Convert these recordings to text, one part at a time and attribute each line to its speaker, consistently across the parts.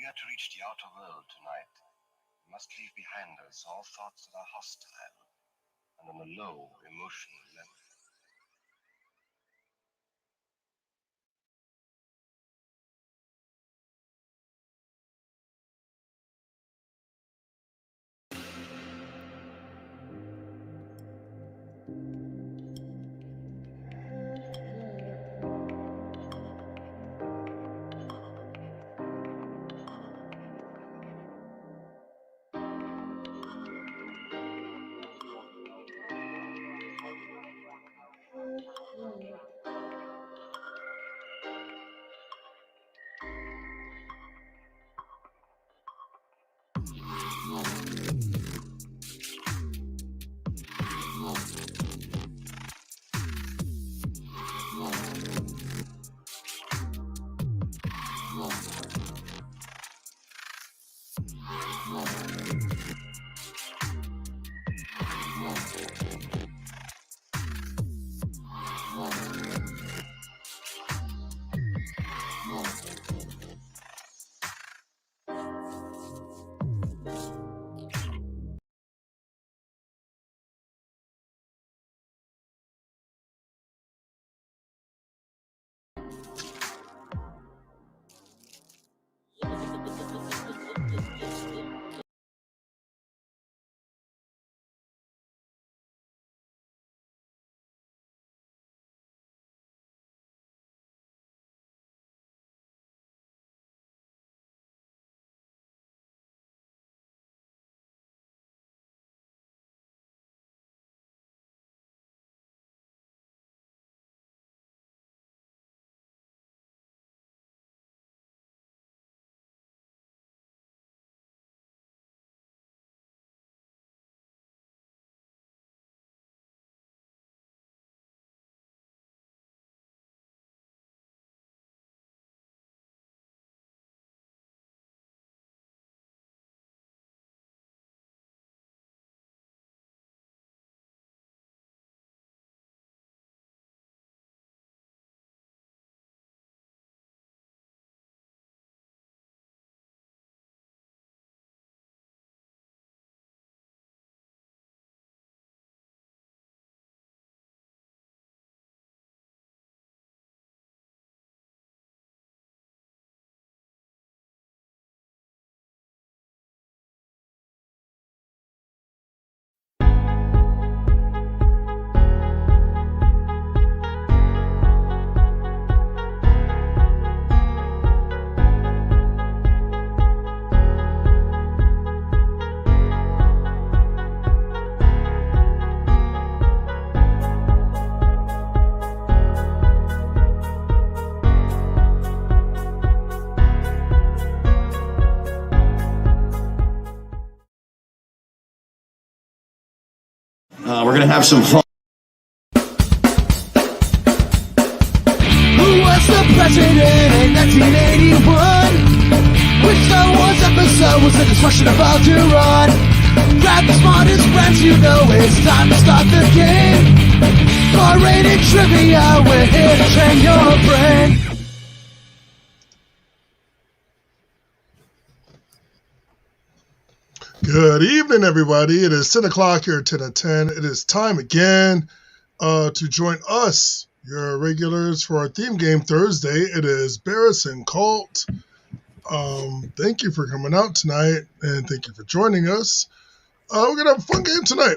Speaker 1: are to reach the outer world tonight, we must leave behind us all thoughts that are hostile and on a low emotional level.
Speaker 2: We're going to have some fun.
Speaker 3: Who was the president in 1981? Which Star Wars episode was the destruction about to run? Grab the smartest friends, you know it's time to start the game. R-rated trivia, we're here to train your brain.
Speaker 4: Good evening, everybody. It is 10 o'clock here at 10 at 10. It is time again to join us, your regulars, for our theme game Thursday. It is Barris and Colt. Thank you for coming out tonight, and thank you for joining us. We're going to have a fun game tonight.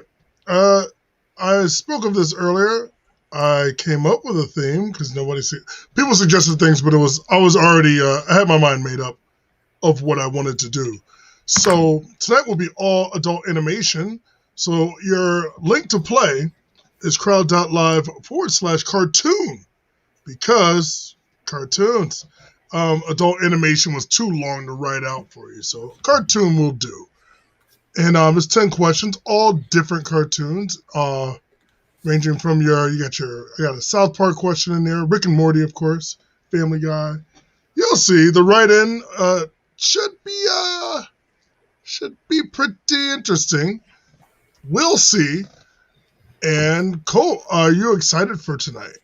Speaker 4: I spoke of this earlier. I came up with a theme because people suggested things, but I had my mind made up of what I wanted to do. So tonight will be all adult animation. So your link to play is crowd.live/cartoon because cartoons. Adult animation was too long to write out for you. So cartoon will do. And it's 10 questions, all different cartoons, ranging from I got a South Park question in there, Rick and Morty, of course, Family Guy. You'll see the write-in should be pretty interesting. We'll see. And Cole, are you excited for tonight?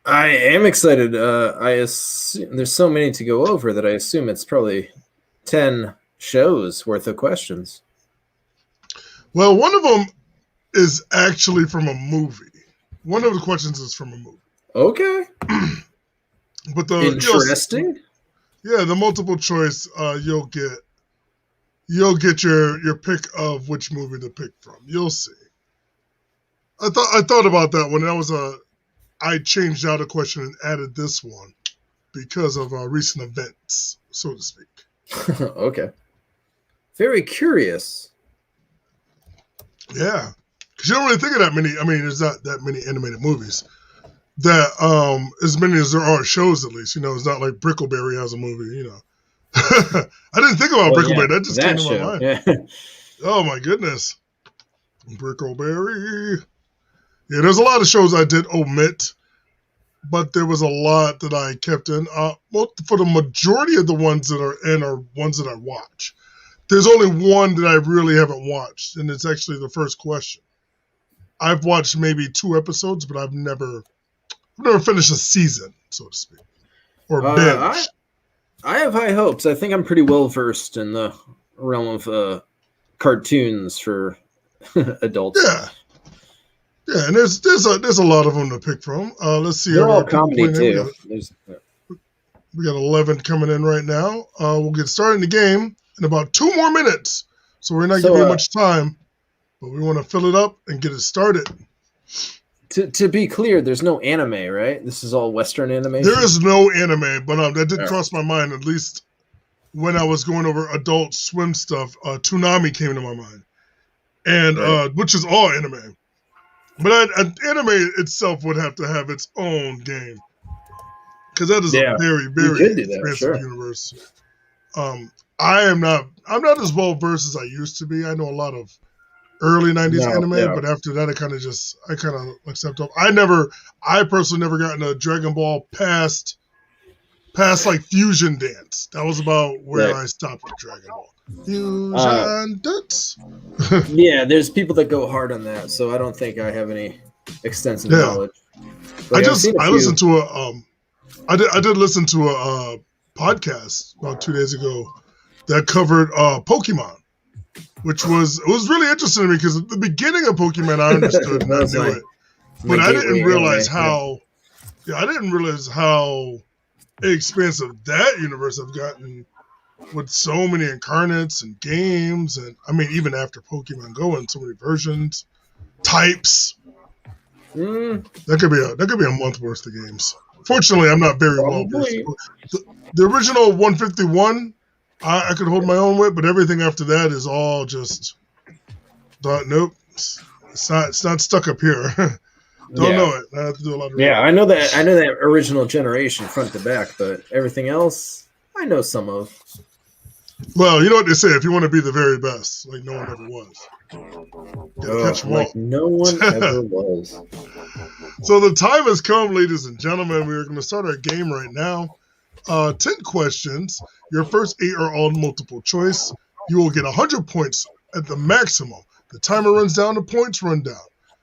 Speaker 5: I am excited. I assume there's so many to go over that I assume it's probably 10 shows worth of questions.
Speaker 4: Well, one of them is actually from a movie. One of the questions is from a movie.
Speaker 5: Okay.
Speaker 4: But the
Speaker 5: interesting.
Speaker 4: The multiple choice, you'll get your pick of which movie to pick from. You'll see. I thought about that one. That was I changed out a question and added this one because of recent events, so to speak.
Speaker 5: Okay. Very curious.
Speaker 4: Yeah, because you don't really think of that many. I mean, there's not that many animated movies. That as many as there are shows, at least. It's not like Brickleberry has a movie. I didn't think about Brickleberry. That just came to my mind.
Speaker 5: Yeah.
Speaker 4: Oh my goodness, Brickleberry. Yeah, there's a lot of shows I did omit, but there was a lot that I kept in. For the majority of the ones that are in are ones that I watch. There's only one that I really haven't watched, and it's actually the first question. I've watched maybe 2 episodes, but I've never finished a season, so to speak, or binge.
Speaker 5: I have high hopes. I think I'm pretty well versed in the realm of cartoons for adults.
Speaker 4: Yeah, and there's a lot of them to pick from. Let's see.
Speaker 5: They're all comedy too.
Speaker 4: We got 11 coming in right now. We'll get started in the game in about 2 more minutes, so we're not giving you much time, but we want to fill it up and get it started.
Speaker 5: To be clear, there's no anime, right? This is all Western animation?
Speaker 4: There is no anime, but that did cross my mind, at least when I was going over Adult Swim stuff. Toonami came to my mind, and which is all anime. But anime itself would have to have its own game, because that is a very, very expansive universe. I'm not as well versed as I used to be. I know a lot of early 90s anime, but after that I kind of accept up. I personally never got into Dragon Ball past like Fusion Dance. That was about where I stopped with Dragon Ball. Fusion Dance.
Speaker 5: Yeah, there's people that go hard on that, so I don't think I have any extensive knowledge. But I listened to I did listen to a podcast about 2 days ago that covered Pokemon, which was really interesting to me, because at the beginning of Pokemon I understood and I knew it, but I didn't realize how expansive that universe have gotten, with so many incarnates and games, and I mean even after Pokemon Go and so many versions, types. That could be a month worth of games. Fortunately, I'm not very well versed. The original 151, I could hold my own with, but everything after that is all just nope. It's not stuck up here. Don't know it. I have to do a lot of I know that original generation front to back, but everything else I know some of.
Speaker 4: Well, you know what they say, if you want to be the very best, like no one ever was. Catch them all.
Speaker 5: No one ever was.
Speaker 4: So the time has come, ladies and gentlemen. We're going to start our game right now. 10 questions. Your first 8 are all multiple choice. You will get 100 points at the maximum. The timer runs down, the points run down.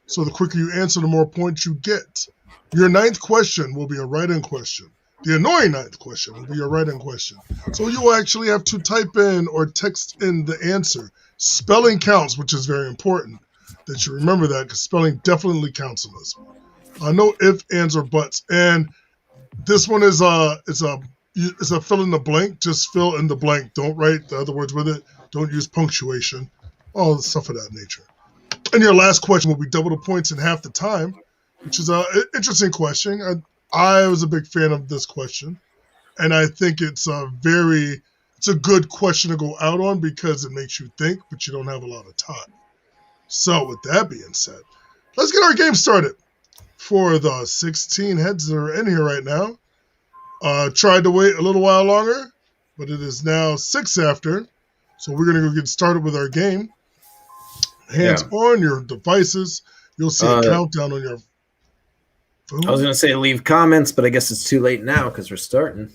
Speaker 4: So the quicker you answer, the more points you get. Your 9th question will be a write-in question. The annoying 9th question will be a write-in question. So you will actually have to type in or text in the answer. Spelling counts, which is very important that you remember that, because spelling definitely counts on this one. No ifs, ands, or buts. And this one is it's a fill in the blank. Just fill in the blank. Don't write the other words with it. Don't use punctuation. All the stuff of that nature. And your last question will be double the points in half the time, which is an interesting question. I was a big fan of this question, and I think it's a good question to go out on, because it makes you think, but you don't have a lot of time. So with that being said, let's get our game started. For the 16 heads that are in here right now, tried to wait a little while longer, but it is now 6 after, so we're going to go get started with our game. Hands on your devices. You'll see a countdown on your phone.
Speaker 5: I was going to say leave comments, but I guess it's too late now because we're starting.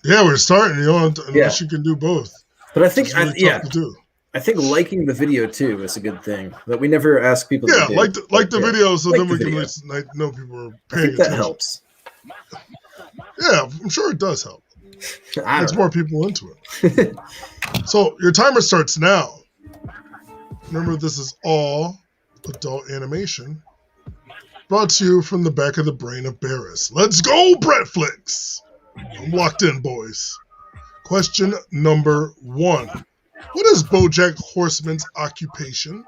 Speaker 4: Yeah, we're starting. Unless you can do both.
Speaker 5: But I think, I think liking the video too is a good thing. That we never ask people.
Speaker 4: Yeah, to do. like the video, so then we can know people are paying attention.
Speaker 5: That helps.
Speaker 4: Yeah, I'm sure it does help.
Speaker 5: Gets more people into it. So your timer starts now. Remember, this is all adult animation. Brought to you from the back of the brain of Barris. Let's go, Bretflix! I'm locked in, boys. Question number 1. What is BoJack Horseman's occupation?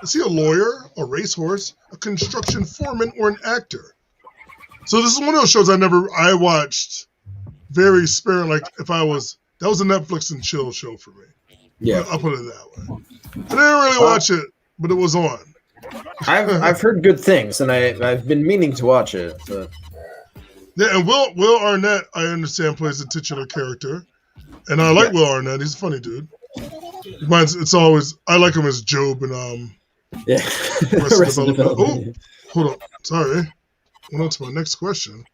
Speaker 5: Is he a lawyer, a racehorse, a construction foreman, or an actor? So this is one of those shows I watched very sparingly. Like that was a Netflix and chill show for me.
Speaker 6: Yeah,
Speaker 5: I'll put it that way. I didn't really watch it, but it was on.
Speaker 6: I've heard good things, and I've been meaning to watch it. So.
Speaker 5: Yeah, and Will Arnett, I understand, plays the titular character, and I like Will Arnett. He's a funny dude. I like him as Job and Arrested Development. Oh, hold on, sorry. Went on to my next question.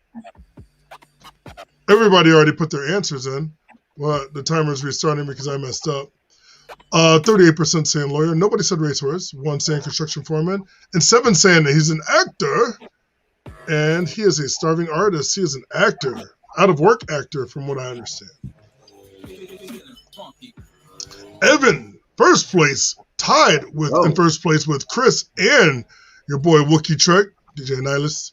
Speaker 5: Everybody already put their answers in. Well, the timer's restarting because I messed up. 38% saying lawyer. Nobody said racehorse. 1 saying construction foreman. And 7 saying that he's an actor. And he is a starving artist. He is an actor. Out of work actor, from what I understand. Evan, first place, tied in first place with Chris and your boy Wookie Trek, DJ Nihilus.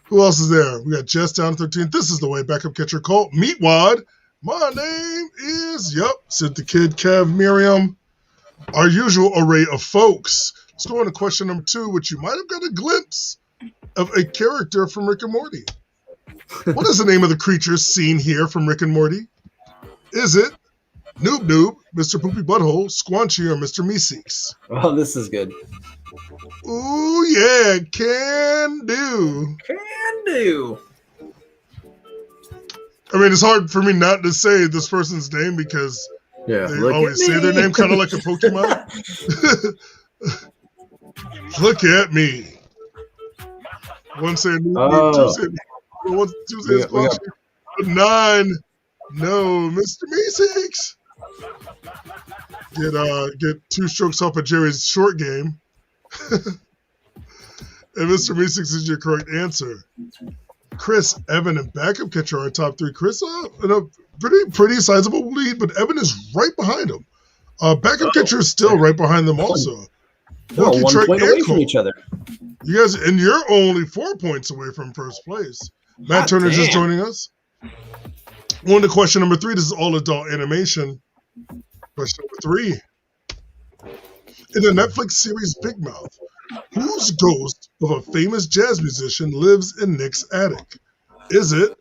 Speaker 5: Who else is there? We got Jess down 13th. This is the way. Backup catcher Colt. Meatwad. My name is, said the kid, Kev, Miriam. Our usual array of folks. Let's go on to question number 2, which you might have got a glimpse of a character from Rick and Morty. What is the name of the creature seen here from Rick and Morty? Is it Noob, Mr. Poopy Butthole, Squanchy, or Mr. Meeseeks?
Speaker 6: Oh, this is good.
Speaker 5: Ooh, yeah, can do.
Speaker 6: Can do.
Speaker 5: I mean, it's hard for me not to say this person's name because they always say their name kind of like a Pokemon. Look at me. 1 saying Noob, 2 saying Squanchy. 9, no, Mr. Meeseeks. Get 2 strokes off of Jerry's short game. And Mr. Meeseeks is your correct answer. Chris, Evan, and backup catcher are top 3. Chris in a pretty sizable lead, but Evan is right behind him. Backup catcher is still right behind them also.
Speaker 6: Well, 1 point away from each other.
Speaker 5: You guys, and you're only 4 points away from first place. Matt Turner just joining us. On to question number 3. This is all adult animation. Question number 3. In the Netflix series Big Mouth, whose ghost of a famous jazz musician lives in Nick's attic? Is it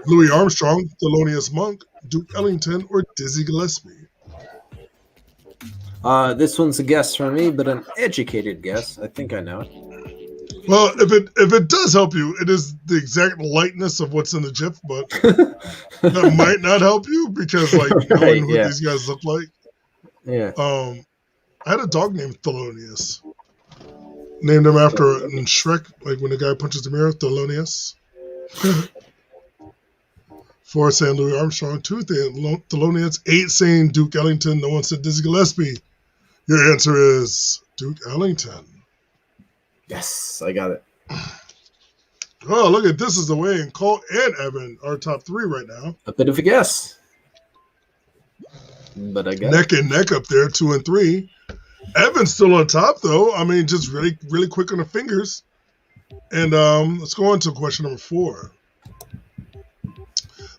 Speaker 5: Louis Armstrong, Thelonious Monk, Duke Ellington, or Dizzy Gillespie?
Speaker 6: This one's a guess from me, but an educated guess. I think I know it.
Speaker 5: Well, if it does help you, it is the exact lightness of what's in the GIF, but that might not help you because knowing what these guys look like.
Speaker 6: Yeah.
Speaker 5: I had a dog named Thelonious. Named him after in Shrek, like when the guy punches the mirror, Thelonious. 4 saying Louis Armstrong, 2 saying Thelonious, 8 saying Duke Ellington, no one said Dizzy Gillespie. Your answer is Duke Ellington.
Speaker 6: Yes, I got it.
Speaker 5: Oh, look at this is the way, and Colt and Evan are top 3 right now.
Speaker 6: A bit of a guess. But I got
Speaker 5: neck and neck up there, 2 and 3. Evan's still on top, though. I mean, just really, really quick on the fingers. And let's go on to question number 4.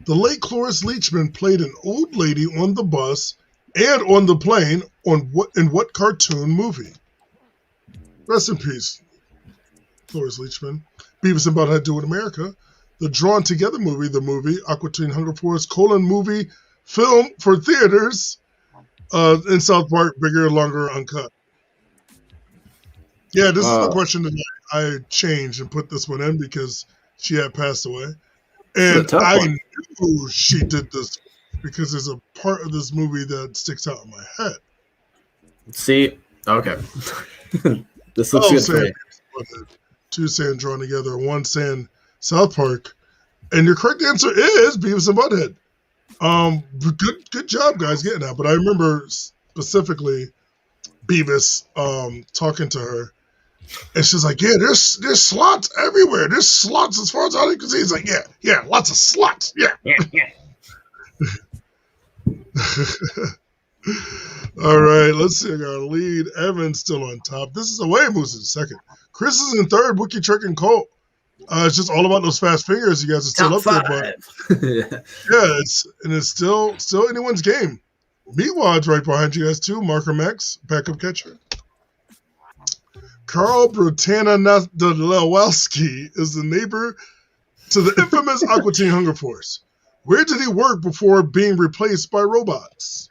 Speaker 5: The late Cloris Leachman played an old lady on the bus and on the plane in what cartoon movie? Rest in peace, Cloris Leachman. Beavis and Butthead Do in America. The Drawn Together movie, the movie, Aqua Teen Hunger Force, movie, film for theaters, in South Park, bigger, longer, uncut. Yeah, this is the question that I changed and put this one in because she had passed away. And I knew she did this because there's a part of this movie that sticks out in my head.
Speaker 6: See? Okay. This looks good for me.
Speaker 5: 2 saying Drawn Together, 1 saying South Park. And your correct answer is Beavis and Butthead. Good job, guys, getting that. But I remember specifically Beavis talking to her
Speaker 4: And she's like, yeah, there's slots everywhere. There's slots as far as all you can see. He's like, yeah, lots of slots. Yeah. All right, let's see. I got a lead. Evan's still on top. This is away. Moose in second. Chris is in third. Wookie, Trek, and Colt. It's just all about those fast fingers. You guys are still
Speaker 6: Top
Speaker 4: up there,
Speaker 6: five.
Speaker 4: yeah, it's still anyone's game. Meatwad's right behind you guys too. Marker Max, backup catcher. Carl Brutanadolewski is the neighbor to the infamous Aqua Teen Hunger Force. Where did he work before being replaced by robots?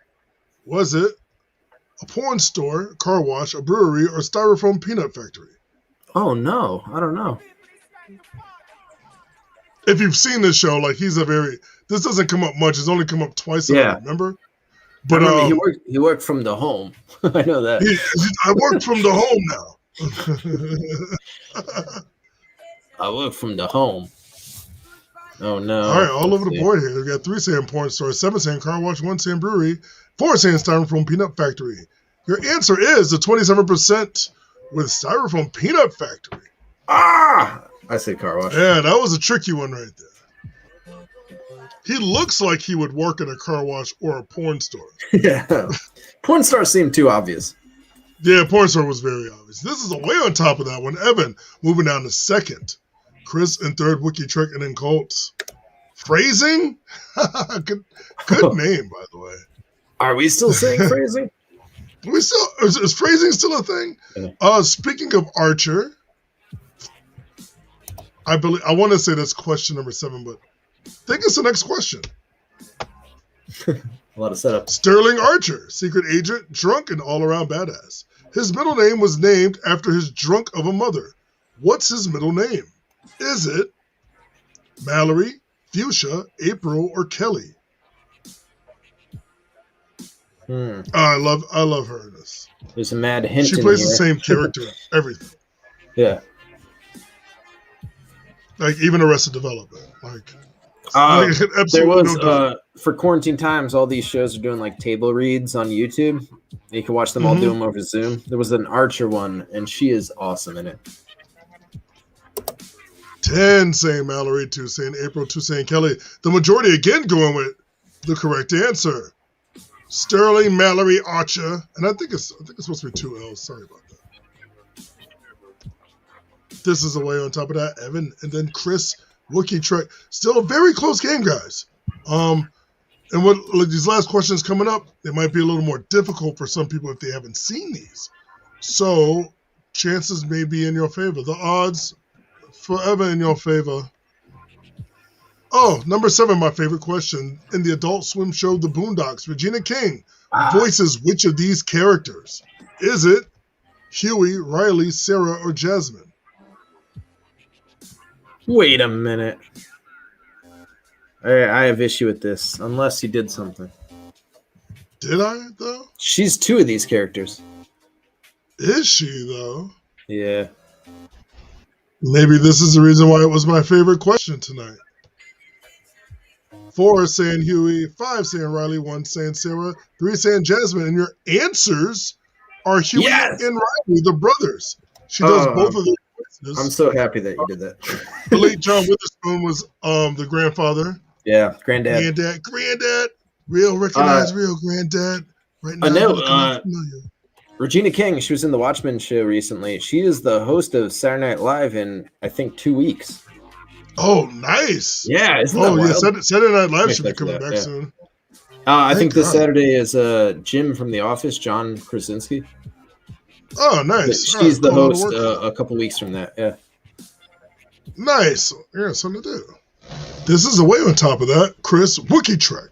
Speaker 4: Was it a porn store, car wash, a brewery, or styrofoam peanut factory?
Speaker 6: Oh no, I don't know.
Speaker 4: If you've seen this show, like this doesn't come up much. It's only come up twice. I remember. But
Speaker 6: I remember he worked from the home. I know that.
Speaker 4: I work from the home now.
Speaker 6: I work from the home. Oh no!
Speaker 4: All right, all over the board here. We got 3 saying porn store, 7 saying car wash, 1 saying brewery, 4 saying styrofoam peanut factory. Your answer is the 27% with styrofoam peanut factory.
Speaker 6: Ah! I say car wash.
Speaker 4: Yeah, that was a tricky one right there. He looks like he would work at a car wash or a porn store.
Speaker 6: Yeah. Porn stars seem too obvious.
Speaker 4: Yeah, porn store was very obvious. This is way on top of that one. Evan moving down to second. Chris in third, Wookie, Trek, and then Colts. Phrasing? good name, by the way.
Speaker 6: Are we still saying phrasing?
Speaker 4: Is phrasing still a thing?
Speaker 6: Yeah.
Speaker 4: Speaking of Archer, I want to say that's question number 7, but I think it's the next question.
Speaker 6: A lot of setup. Sterling
Speaker 4: Archer, secret agent, drunk, and all-around badass. His middle name was named after his drunk of a mother. What's his middle name? Is it Mallory, Fuchsia, April, or Kelly? I love her in this.
Speaker 6: There's a mad hint.
Speaker 4: She plays the same character in everything.
Speaker 6: Yeah.
Speaker 4: Like even Arrested Development.
Speaker 6: There was for quarantine times, all these shows are doing like table reads on YouTube. You can watch them all do them over Zoom. There was an Archer one, and she is awesome in it.
Speaker 4: 10 saying Mallory, 2 saying April, 2 saying Kelly. The majority again going with the correct answer. Sterling, Mallory, Archer, and I think it's supposed to be 2 L's. Sorry about that. This is away on top of that. Evan, and then Chris, Wookie, Trek. Still a very close game, guys. And these last questions coming up, they might be a little more difficult for some people if they haven't seen these. So chances may be in your favor. The odds forever in your favor. Oh, number 7, my favorite question. In the Adult Swim show The Boondocks, Regina King voices which of these characters? Is it Huey, Riley, Sarah, or Jasmine?
Speaker 6: Wait a minute. I have issue with this, unless he did something.
Speaker 4: Did I, though?
Speaker 6: She's 2 of these characters.
Speaker 4: Is she, though?
Speaker 6: Yeah.
Speaker 4: Maybe this is the reason why it was my favorite question tonight. 4 saying Huey, 5 saying Riley, 1 saying Sarah, 3 saying Jasmine, and your answers are Huey and Riley, the brothers. She does both of their voices.
Speaker 6: I'm so happy that you did that.
Speaker 4: The late John Witherspoon was the grandfather.
Speaker 6: Yeah, granddad.
Speaker 4: Real recognized real granddad. Right now,
Speaker 6: I know. Regina King, she was in the Watchmen show recently. She is the host of Saturday Night Live in, I think, 2 weeks.
Speaker 4: Oh, nice.
Speaker 6: Yeah. Isn't that wild?
Speaker 4: Saturday Night Live should be coming back soon.
Speaker 6: I think this Saturday is Jim from The Office, John Krasinski.
Speaker 4: Oh, nice.
Speaker 6: She's the host a couple weeks from that. Yeah.
Speaker 4: Nice. Yeah, something to do. This is away on top of that. Chris, Wookie Trek.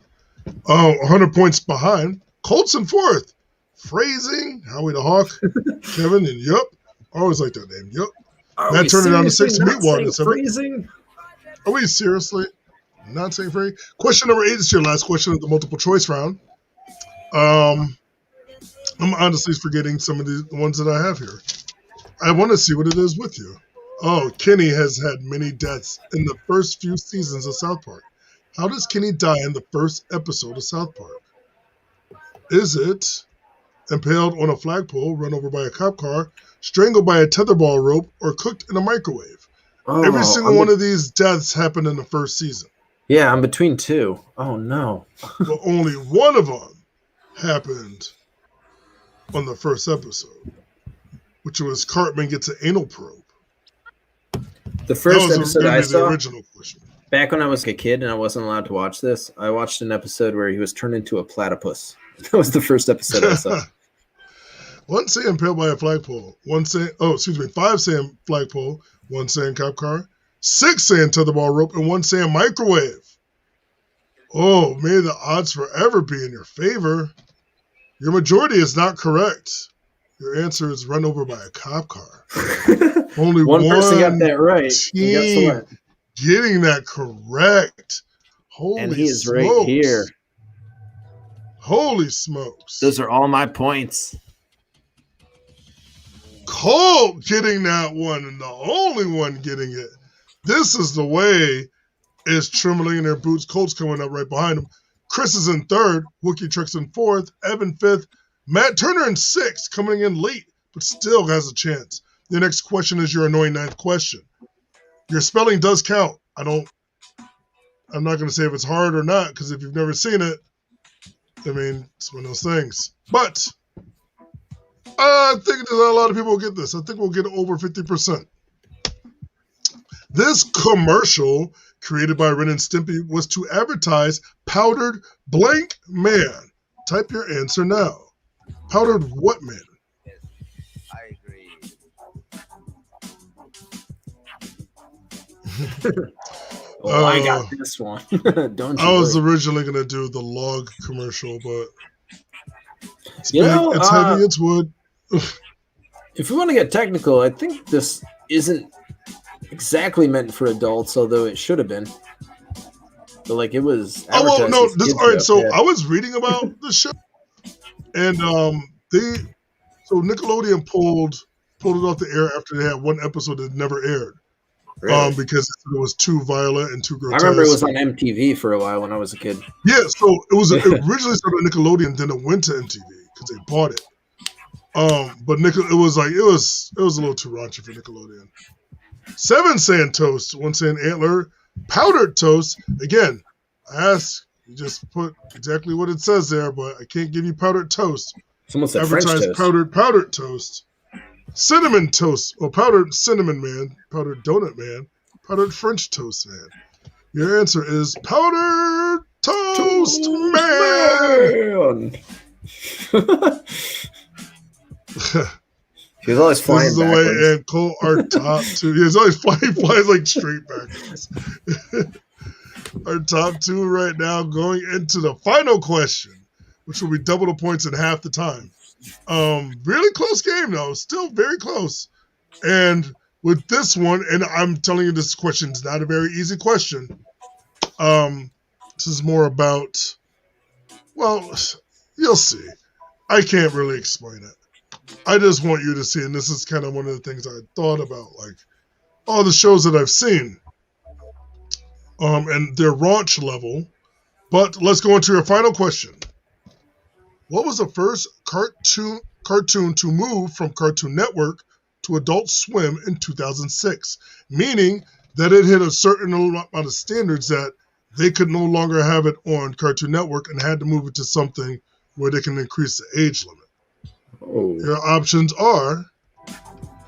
Speaker 4: 100 points behind. Colts in 4th. Phrasing, Howie the Hawk, Kevin, and Yup. I always like that name. Yup. Matt turned it down to 6. Meatwater to 7.
Speaker 6: Phrasing?
Speaker 4: Are we seriously not saying phrasing? Question number 8 is your last question of the multiple choice round. I'm honestly forgetting some of the ones that I have here. I want to see what it is with you. Oh, Kenny has had many deaths in the first few seasons of South Park. How does Kenny die in the first episode of South Park? Is it impaled on a flagpole, run over by a cop car, strangled by a tetherball rope, or cooked in a microwave. Every single one of these deaths happened in the first season.
Speaker 6: Yeah, I'm between two. Oh, no.
Speaker 4: But only one of them happened on the first episode, which was Cartman gets an anal probe.
Speaker 6: The first episode I saw,
Speaker 4: the original question.
Speaker 6: Back when I was a kid and I wasn't allowed to watch this, I watched an episode where he was turned into a platypus. That was the first episode I saw.
Speaker 4: One say impaled by a flagpole. 5 saying flagpole. 1 saying cop car. 6 saying tetherball rope, and 1 saying microwave. Oh, may the odds forever be in your favor. Your majority is not correct. Your answer is run over by a cop car. Only one person got that right. Team getting that correct. Holy
Speaker 6: and he is
Speaker 4: smokes.
Speaker 6: Right here.
Speaker 4: Holy smokes.
Speaker 6: Those are all my points.
Speaker 4: Colt getting that one and the only one getting it. This is the way is trembling in their boots. Colt's coming up right behind him. Chris is in third. Wookie Tricks in fourth. Evan fifth. Matt Turner in sixth, coming in late, but still has a chance. The next question is your annoying ninth question. Your spelling does count. I'm not going to say if it's hard or not, because if you've never seen it, I mean, it's one of those things. But I think that a lot of people will get this. I think we'll get over 50%. This commercial, created by Ren and Stimpy, was to advertise powdered blank man. Type your answer now. Powdered what man?
Speaker 1: Yes, I agree.
Speaker 6: I got this one. Don't you
Speaker 4: I was originally going to do the log commercial, but it's big,
Speaker 6: know,
Speaker 4: it's heavy, it's wood.
Speaker 6: If we want to get technical, I think this isn't exactly meant for adults, although it should have been. But like it was.
Speaker 4: Oh well, no. This all right. So
Speaker 6: yeah.
Speaker 4: I was reading about the show, and Nickelodeon pulled it off the air after they had one episode that never aired.
Speaker 6: Really?
Speaker 4: Because it was too violent and too grotesque.
Speaker 6: I remember it was on MTV for a while when I was a kid.
Speaker 4: Yeah, so it originally started on Nickelodeon, then it went to MTV because they bought it. But it was a little too raunchy for Nickelodeon. 7 saying toast, 1 saying antler, powdered toast. Again, I asked, you just put exactly what it says there, but I can't give you powdered toast.
Speaker 6: Someone said French toast.
Speaker 4: Powdered toast. Cinnamon toast, or powdered cinnamon man, powdered donut man, powdered French toast man. Your answer is powdered toast man.
Speaker 6: He's always flying.
Speaker 4: This is the way, and Cole our top two. He's always flies like straight backwards. Our top two right now going into the final question, which will be double the points in half the time. Really close game though, still very close. And with this one, and I'm telling you, this question is not a very easy question. This is more about, well, you'll see. I can't really explain it. I just want you to see, and this is kind of one of the things I thought about, like all the shows that I've seen, and their raunch level. But let's go into your final question. What was the first cartoon to move from Cartoon Network to Adult Swim in 2006? Meaning that it hit a certain amount of standards that they could no longer have it on Cartoon Network and had to move it to something where they can increase the age limit. Oh. Your options are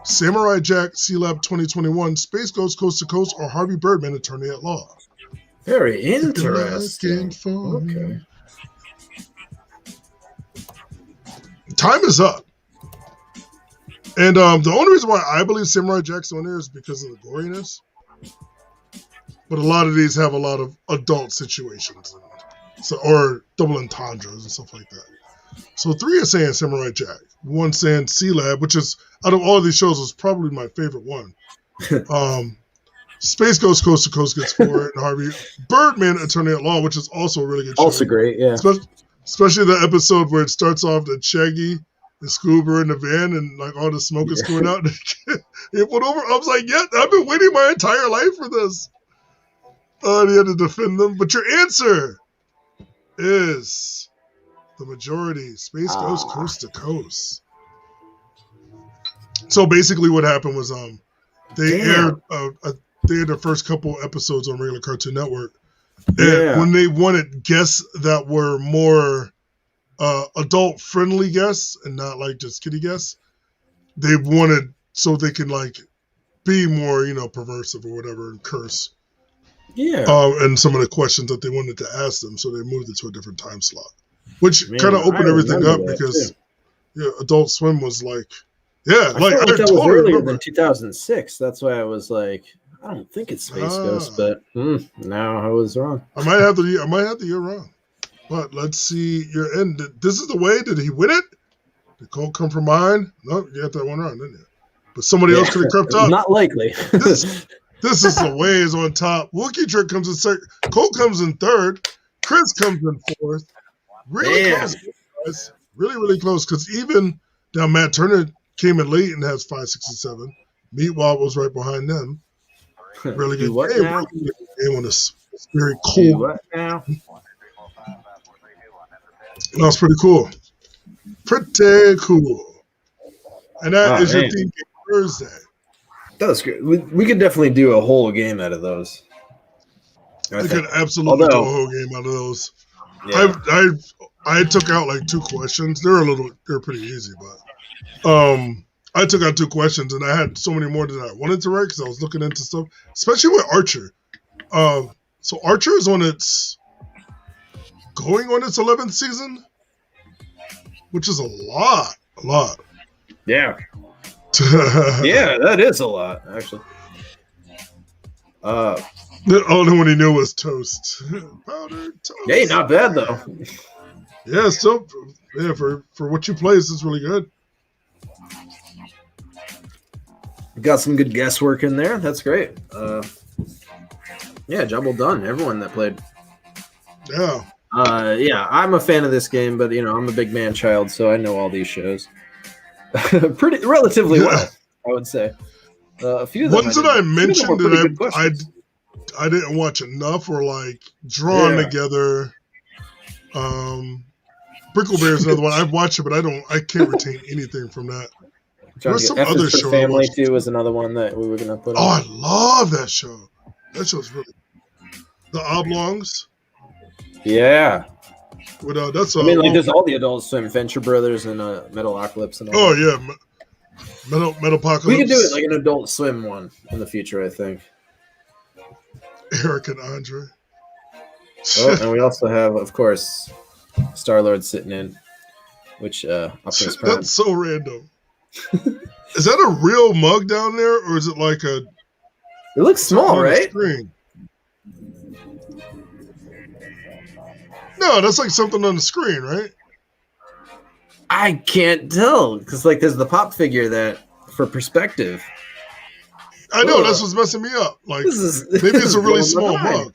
Speaker 4: Samurai Jack, C-Lab 2021, Space Ghost Coast to Coast, or Harvey Birdman, Attorney at Law.
Speaker 6: Very interesting.
Speaker 4: Okay. Time is up. And the only reason why I believe Samurai Jack's on there is because of the goriness. But a lot of these have a lot of adult situations, or double entendres and stuff like that. So 3 are saying Samurai Jack, 1 saying C-Lab, which is, out of all of these shows, was probably my favorite one. Space Ghost Coast to Coast gets 4, and Harvey Birdman, Attorney at Law, which is also a really good show.
Speaker 6: Also great, yeah.
Speaker 4: Especially the episode where it starts off that Shaggy and Scoob are in the van and like all the smoke is coming out. It went over. I was like, yeah, I've been waiting my entire life for this. And he had to defend them. But your answer is The majority. Space Ghost Coast to Coast. So basically what happened was they aired their first couple episodes on regular Cartoon Network. And when they wanted guests that were more adult friendly guests and not like just kiddie guests, they wanted so they can like be more, perversive or whatever and curse.
Speaker 6: Yeah.
Speaker 4: And some of the questions that they wanted to ask them, so they moved it to a different time slot, which kind of opened everything up because Adult Swim was like, I
Speaker 6: that was earlier than 2006. That's why I was like, I don't think it's Space Ghost, but now I was wrong.
Speaker 4: I might have the year wrong, but let's see your end. This is the way. Did he win it? Did Colt come from behind? No, you got that one wrong, didn't you? But somebody else could have crept up.
Speaker 6: Not likely.
Speaker 4: This is the way is on top. Wookie Trick comes in second. Colt comes in third. Chris comes in fourth. Really close, guys. Really, really close. Because even now, Matt Turner came in late and has 567. Meatwad was right behind them. Really good game. Really good game on this. It's very cool.
Speaker 6: What now?
Speaker 4: That's pretty cool. Pretty cool. And that is your theme game Thursday.
Speaker 6: That was good. We could definitely do a whole game out of those.
Speaker 4: I could absolutely do a whole game out of those. Yeah. I took out like 2 questions. They're pretty easy, but I took out 2 questions and I had so many more than I wanted to write because I was looking into stuff, especially with Archer. So Archer is going on its 11th season, which is a lot.
Speaker 6: Yeah. Yeah, that is a lot, actually.
Speaker 4: The only one he knew was toast. Powdered toast.
Speaker 6: Hey, not bad though.
Speaker 4: Yeah, still, for what you play, this is really good.
Speaker 6: Got some good guesswork in there. That's great. Job well done, everyone that played.
Speaker 4: Yeah.
Speaker 6: I'm a fan of this game, but I'm a big man child, so I know all these shows pretty relatively well, I would say. A few of them
Speaker 4: ones that I mentioned that I didn't watch enough or like drawn together. Brickleberry is another one. I've watched it, but I can't retain anything from that. There's some other show.
Speaker 6: Family too was another one that we were gonna put on.
Speaker 4: Oh, I love that show. That show's really The Oblongs.
Speaker 6: Yeah.
Speaker 4: With, that's
Speaker 6: there's all the Adult Swim, Venture Brothers, and Metalocalypse and all.
Speaker 4: Oh yeah, Metalocalypse.
Speaker 6: We could do it like an Adult Swim one in the future, I think.
Speaker 4: Eric and Andre.
Speaker 6: And we also have, of course, Star-Lord sitting in, which Optimus Prime.
Speaker 4: That's so random. Is that a real mug down there, or is it like a?
Speaker 6: It looks small, right?
Speaker 4: Screen? No, that's like something on the screen, right?
Speaker 6: I can't tell because there's the pop figure that for perspective.
Speaker 4: I know that's what's messing me up. Like maybe it's a really small mug.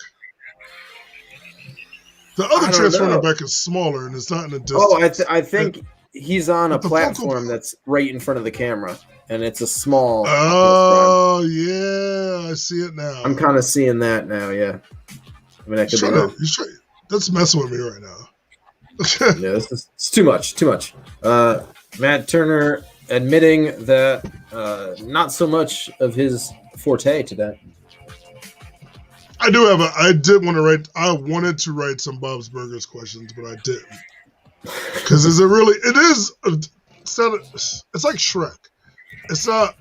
Speaker 4: The other Transformer back is smaller and it's not in the distance.
Speaker 6: Oh, I think he's on a platform that's right in front of the camera, and it's a small.
Speaker 4: Oh yeah, I see it now.
Speaker 6: I'm kind of seeing that now. Yeah, I mean, I could be wrong.
Speaker 4: That's messing with me right now.
Speaker 6: Yeah, it's too much. Matt Turner admitting that not so much of his forte today.
Speaker 4: I wanted to write some Bob's Burgers questions, but I didn't. Because it's like Shrek. It's not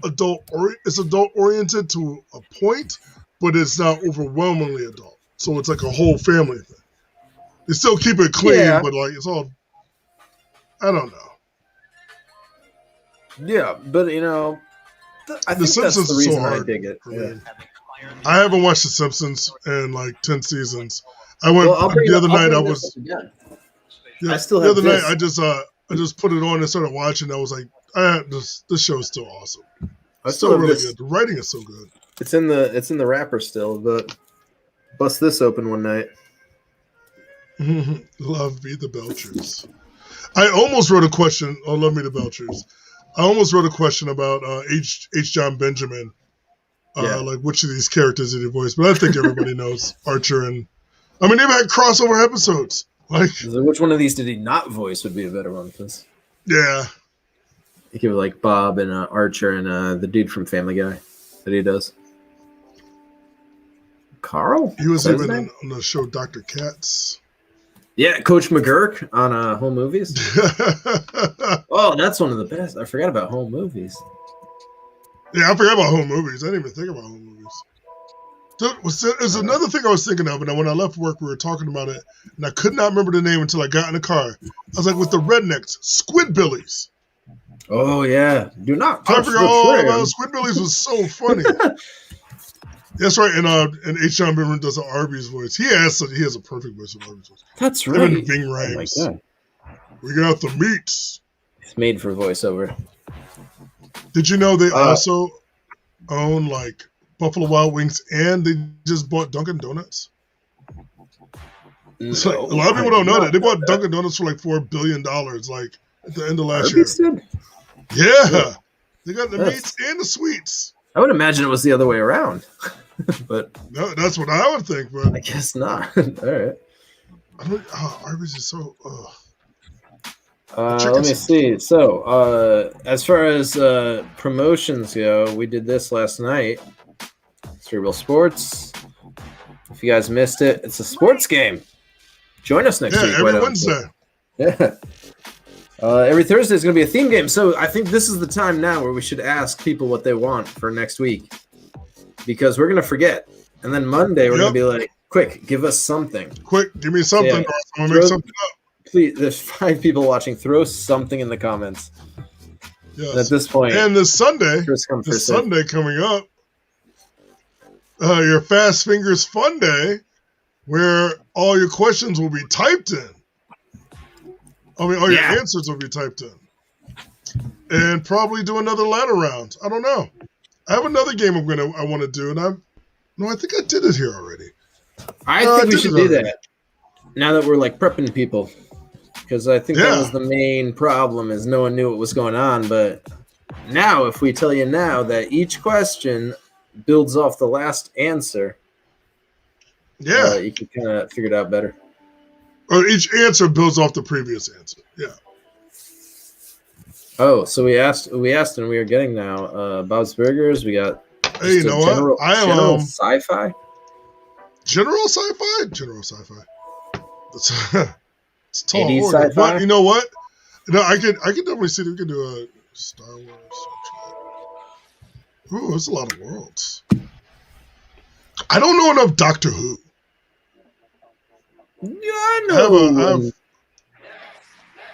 Speaker 4: it's adult oriented to a point, but it's not overwhelmingly adult. So it's like a whole family thing. They still keep it clean, but like it's all, I don't know.
Speaker 6: Yeah, but I think that's the reason I dig it. Yeah.
Speaker 4: I haven't watched The Simpsons in like 10 seasons. I went the other night. I just put it on and started watching. I was like, this show is still awesome. It's still really good. The writing is so good.
Speaker 6: It's in the wrapper still, but bust this open one night.
Speaker 4: Love Me the Belchers. I almost wrote a question. Oh, Love Me the Belchers. I almost wrote a question about H. John Benjamin. Like which of these characters did he voice? But I think everybody knows Archer and. I mean, they've had crossover episodes.
Speaker 5: Like,
Speaker 6: which one of these did he not voice would be a better one? Because
Speaker 5: yeah.
Speaker 6: you give like Bob and Archer and the dude from Family Guy that he does. Carl?
Speaker 5: He was
Speaker 6: What's
Speaker 5: even
Speaker 6: his name?
Speaker 5: on the show Dr. Katz.
Speaker 6: Yeah, Coach McGurk on Home Movies. Oh, that's one of the best. I forgot about Home Movies.
Speaker 5: Yeah, I forgot about Home Movies. I didn't even think about Home Movies. There's another thing I was thinking of, and when I left work, we were talking about it, and I could not remember the name until I got in the car. I was like, with the rednecks, Squidbillies.
Speaker 6: Oh, yeah. Do not touch
Speaker 5: I forgot all
Speaker 6: the
Speaker 5: about Squidbillies. Was so funny. That's right, and H. John Benjamin does an Arby's voice. He has a perfect voice of Arby's voice.
Speaker 6: That's right.
Speaker 5: Even Bing Rhymes.
Speaker 6: Oh, my God.
Speaker 5: We got the meats.
Speaker 6: It's made for voiceover.
Speaker 5: Did you know they also own, like, Buffalo Wild Wings, and they just bought Dunkin' Donuts? It's like, a lot of people don't know that. They bought Dunkin' Donuts for like $4 billion, like, at the end of last year. Yeah. They got the meats and the sweets.
Speaker 6: I would imagine it was the other way around. But
Speaker 5: no, that's what I would think, but
Speaker 6: I guess not. All right.
Speaker 5: Arby's is so.
Speaker 6: Let me see. So, as far as promotions go, we did this last night. Cerebral Sports. If you guys missed it, it's a sports game. Join us next week.
Speaker 5: Every Wednesday.
Speaker 6: Yeah. Every Thursday is going to be a theme game. So I think this is the time now where we should ask people what they want for next week, because we're going to forget. And then Monday, we're going to be like, quick, give us something.
Speaker 5: Quick, give me something.
Speaker 6: Yeah.
Speaker 5: I'm going to make something up.
Speaker 6: Please, there's 5 people watching. Throw something in the comments.
Speaker 5: Yes.
Speaker 6: And at this point,
Speaker 5: and this Sunday, Sunday coming up, your Fast Fingers Fun Day, where all your questions will be typed in. All your answers will be typed in. And probably do another ladder round. I don't know. I have another game I want to do, and I think I did it here already.
Speaker 6: I think we should do that now that we're like prepping people, because I think that was the main problem, is no one knew what was going on. But now, if we tell you now that each question builds off the last answer, you can kind of figure it out better.
Speaker 5: Or each answer builds off the previous answer. Yeah.
Speaker 6: Oh, so we asked, and we are getting now Bob's Burgers. We got.
Speaker 5: Hey, you know what? I am
Speaker 6: general sci-fi.
Speaker 5: General sci-fi. General sci-fi. It's tall
Speaker 6: 80s
Speaker 5: order.
Speaker 6: sci-fi?
Speaker 5: But you know what? No, I can definitely see that we can do a Star Wars. Ooh, there's a lot of worlds. I don't know enough Doctor Who.
Speaker 6: Yeah, I know.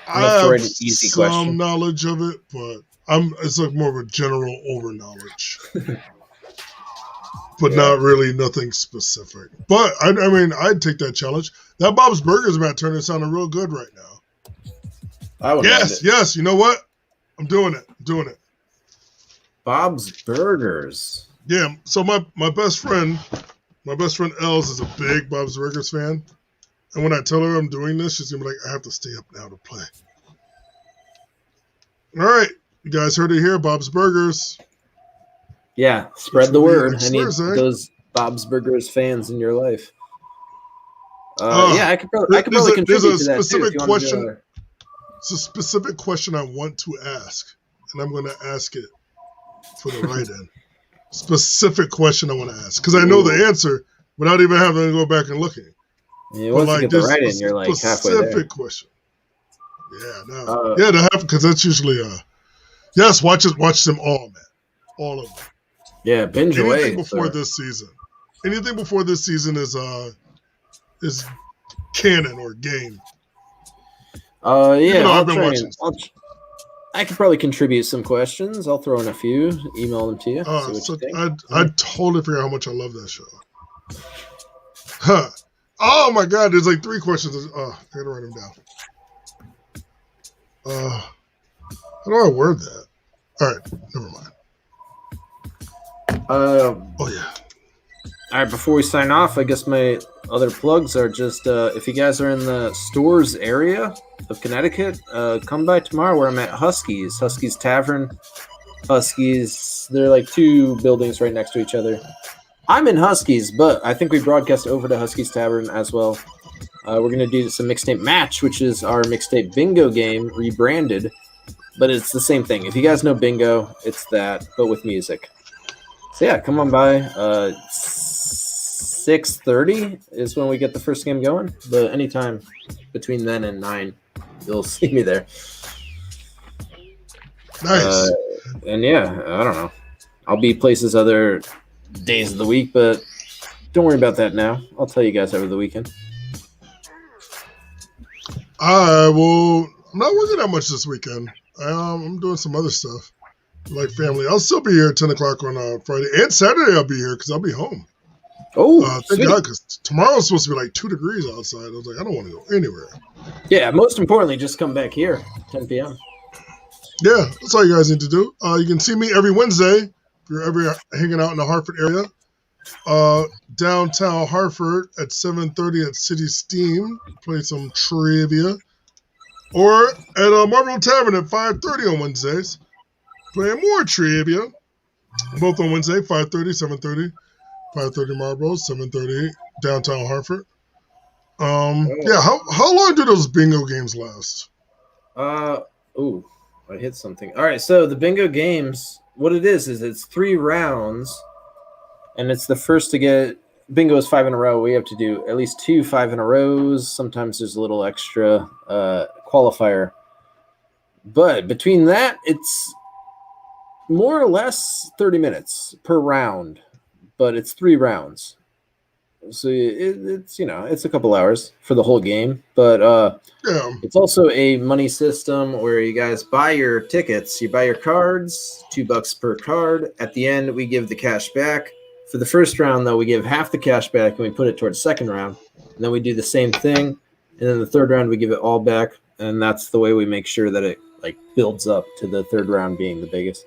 Speaker 5: I have some knowledge of it, but it's like more of a general over knowledge. But not really nothing specific. But I mean, I'd take that challenge. That Bob's Burgers Matt Turner sounding real good right now. Yes. You know what? I'm doing it.
Speaker 6: Bob's Burgers.
Speaker 5: Yeah. So my best friend Els is a big Bob's Burgers fan. And when I tell her I'm doing this, she's gonna be like, I have to stay up now to play. All right. You guys heard it here, Bob's Burgers.
Speaker 6: Yeah, spread the word. I need those Bob's Burgers fans in your life. I could probably contribute to that too.
Speaker 5: It's a specific question I want to ask, and I'm going to ask it for the write-in. Specific question I want to ask, because I know the answer without even having to go back and looking.
Speaker 6: Yeah, once you get the write-in, you're like halfway there. Specific question.
Speaker 5: Yeah, no. Because that's usually yes, watch them all, man. All of them.
Speaker 6: Yeah, binge away.
Speaker 5: Anything before this season is canon or game.
Speaker 6: I've been watching. I could probably contribute some questions. I'll throw in a few, email them to you.
Speaker 5: I totally forgot how much I love that show. Huh. Oh my God, there's like 3 questions. I gotta write them down. How do I word that? All right, never mind.
Speaker 6: All right, before we sign off, I guess my other plugs are just if you guys are in the stores area of Connecticut, come by tomorrow where I'm at Husky's Tavern. Husky's, they're like 2 buildings right next to each other. I'm in Husky's, but I think we broadcast over to Husky's Tavern as well. We're going to do some Mixtape Match, which is our Mixtape Bingo game rebranded, but it's the same thing. If you guys know Bingo, it's that, but with music. So yeah, come on by. 6:30 is when we get the first game going, but anytime between then and 9, you'll see me there.
Speaker 4: Nice.
Speaker 6: And yeah, I don't know. I'll be places other days of the week, but don't worry about that now. I'll tell you guys over the weekend.
Speaker 4: I'm not working that much this weekend. I'm doing some other stuff, like family. I'll still be here at 10 o'clock on Friday. And Saturday I'll be here because I'll be home.
Speaker 6: Oh,
Speaker 4: thank God, because tomorrow's supposed to be like 2 degrees outside. I was like, I don't want to go anywhere.
Speaker 6: Yeah, most importantly, just come back here, 10 p.m.
Speaker 4: Yeah, that's all you guys need to do. You can see me every Wednesday if you're ever hanging out in the Hartford area. Downtown Hartford at 7:30 at City Steam. Play some trivia. Or at Marble Tavern at 5:30 on Wednesdays. Playing more trivia. Both on Wednesday, 5:30, 7:30. 5:30 Marbles, 7:30 downtown Hartford. Yeah, how long do those bingo games last?
Speaker 6: Ooh, I hit something. All right, so the bingo games, what it is it's 3 rounds, and it's the first to get bingo is 5 in a row. We have to do at least 2 5-in-a-rows. Sometimes there's a little extra qualifier, but between that, it's more or less 30 minutes per round. But it's 3 rounds, so it's it's a couple hours for the whole game. But it's also a money system where you guys buy your tickets, you buy your cards, $2 per card. At the end, we give the cash back. For the first round, though, we give half the cash back and we put it towards the second round. And then we do the same thing, and then the third round we give it all back, and that's the way we make sure that it builds up to the third round being the biggest.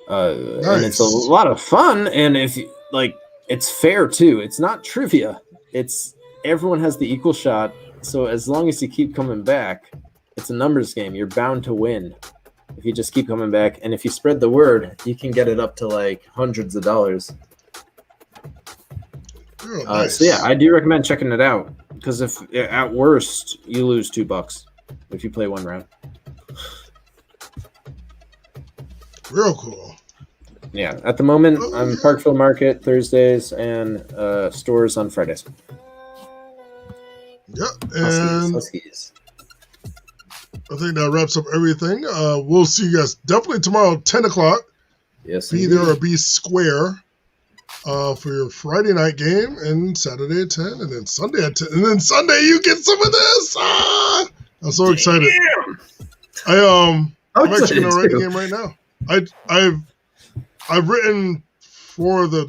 Speaker 4: Nice.
Speaker 6: And it's a lot of fun, and if it's fair too. It's not trivia. It's everyone has the equal shot. So as long as you keep coming back, it's a numbers game. You're bound to win if you just keep coming back, and if you spread the word, you can get it up to hundreds of dollars.
Speaker 4: Oh, nice.
Speaker 6: So yeah, I do recommend checking it out, because if at worst you lose $2 if you play 1 round.
Speaker 4: Real cool.
Speaker 6: Yeah, at the moment, I'm Parkville Market Thursdays and stores on Fridays.
Speaker 4: Yeah, and I think that wraps up everything. We'll see you guys definitely tomorrow, 10 o'clock.
Speaker 6: Yes,
Speaker 4: be there or be square for your Friday night game, and Saturday at 10, and then Sunday at 10, and then Sunday you get some of this. I'm so excited. I'm actually going to write a game right now. I've written for the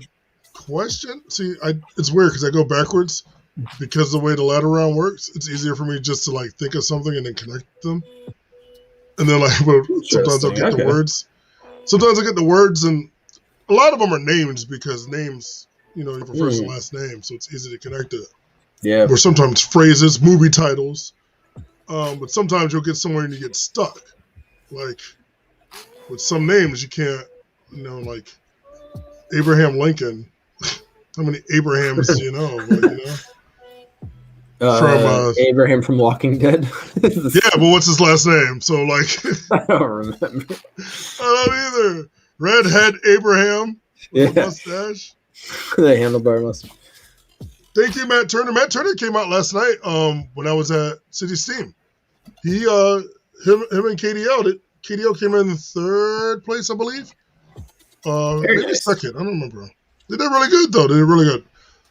Speaker 4: question. See, it's weird because I go backwards because of the way the ladder round works. It's easier for me just to think of something and then connect them. And then sometimes I'll get the words. Sometimes I get the words, and a lot of them are names because names, you have a first and last name, so it's easy to connect it.
Speaker 6: Yeah.
Speaker 4: Or sometimes phrases, movie titles. But sometimes you'll get somewhere and you get stuck. With some names you can't, like Abraham Lincoln. How many Abrahams do you know?
Speaker 6: From Abraham from Walking Dead.
Speaker 4: Yeah, but what's his last name? So
Speaker 6: I don't remember.
Speaker 4: I don't either. Redhead Abraham.
Speaker 6: Yeah.
Speaker 4: Mustache. The
Speaker 6: handlebar mustache.
Speaker 4: Thank you, Matt Turner. Matt Turner came out last night. When I was at City Steam, him and KDL. KDL came in 3rd place, I believe. Maybe
Speaker 6: nice.
Speaker 4: 2nd. I don't remember. They did really good, though. They did really good.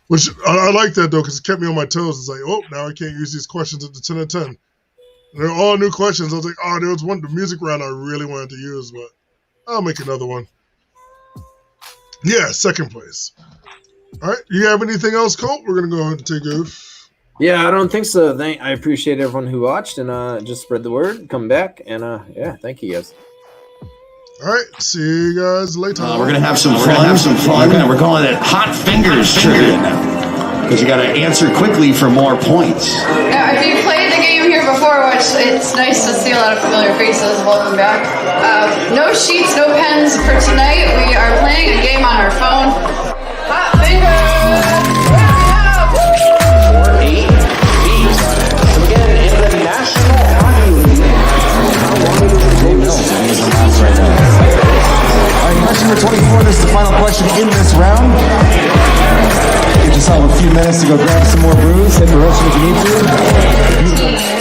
Speaker 4: Which I like that, though, because it kept me on my toes. It's now I can't use these questions at the 10 of 10. And they're all new questions. I was like, there was the music round I really wanted to use, but I'll make another one. Yeah, 2nd place. All right. You have anything else, Colt? We're going to go ahead and take off.
Speaker 6: Yeah, I don't think so. I appreciate everyone who watched, and just spread the word. Come back, and thank you guys.
Speaker 4: All right, see you guys later.
Speaker 2: We're gonna have some fun. We're calling it Hot Fingers Trivia now, because you got to answer quickly for more points.
Speaker 7: Now, if you played the game here before, which it's nice to see a lot of familiar faces, welcome back. No sheets, no pens for tonight. We are playing a game on our phone. Hot Fingers.
Speaker 3: chance to go grab some more brews, hit the restroom if you need to.